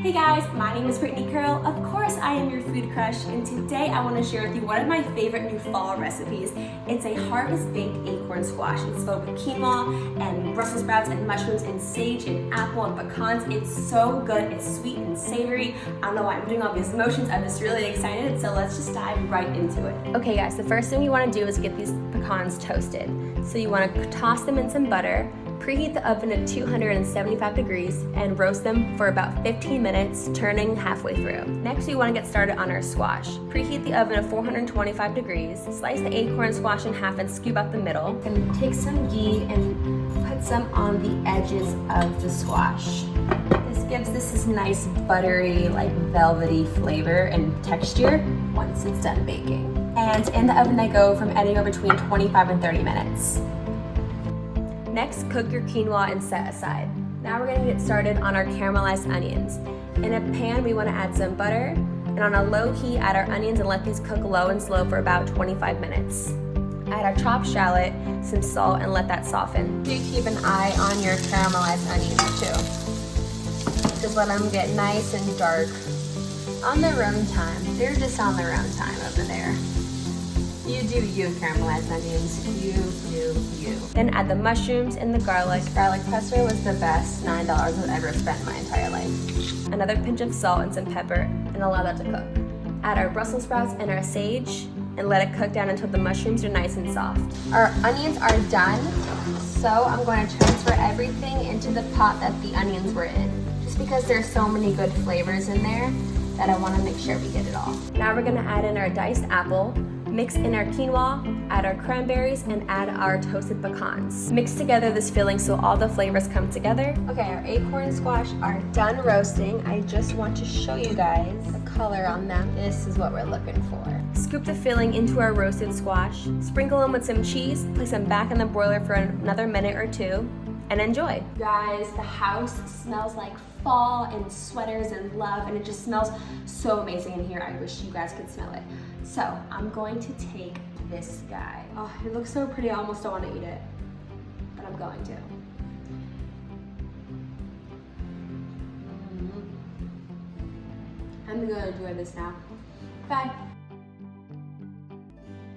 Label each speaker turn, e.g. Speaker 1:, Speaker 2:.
Speaker 1: Hey guys, my name is Brittany Carel. Of course I am your food crush, and today I want to share with you one of my favorite new fall recipes. It's a harvest-baked acorn squash. It's filled with quinoa and Brussels sprouts and mushrooms and sage and apple and pecans. It's so good. It's sweet and savory. I don't know why I'm doing all these motions. I'm just really excited, so let's just dive right into it. Okay guys, the first thing you want to do is get these pecans toasted. So you want to toss them in some butter, preheat the oven at 275 degrees, and roast them for about 15 minutes, turning halfway through. Next, we want to get started on our squash. Preheat the oven at 425 degrees, slice the acorn squash in half and scoop out the middle. And take some ghee and put some on the edges of the squash. This gives this nice buttery, like velvety flavor and texture once it's done baking. And in the oven they go from anywhere between 25 and 30 minutes. Next, cook your quinoa and set aside. Now we're going to get started on our caramelized onions. In a pan, we want to add some butter, and on a low heat, add our onions and let these cook low and slow for about 25 minutes. Add our chopped shallot, some salt, and let that soften. Do keep an eye on your caramelized onions too. Just let them get nice and dark on their own time. They're just on their own time over there. You do you, caramelized onions. You do you. Then add the mushrooms and the garlic. Garlic pesto was the best $9 I've ever spent in my entire life. Another pinch of salt and some pepper, and allow that to cook. Add our Brussels sprouts and our sage, and let it cook down until the mushrooms are nice and soft. Our onions are done, so I'm going to transfer everything into the pot that the onions were in. Just because there's so many good flavors in there that I want to make sure we get it all. Now we're going to add in our diced apple, mix in our quinoa, add our cranberries, and add our toasted pecans. Mix together this filling so all the flavors come together. Okay, our acorn squash are done roasting. I just want to show you guys the color on them. This is what we're looking for. Scoop the filling into our roasted squash, sprinkle them with some cheese, place them back in the broiler for another minute or two, and enjoy. Guys, the house smells like fall and sweaters and love, and it just smells so amazing in here. I wish you guys could smell it. So I'm going to take this guy. Oh, it looks so pretty. I almost don't want to eat it, but I'm going to. I'm gonna enjoy this now. Bye.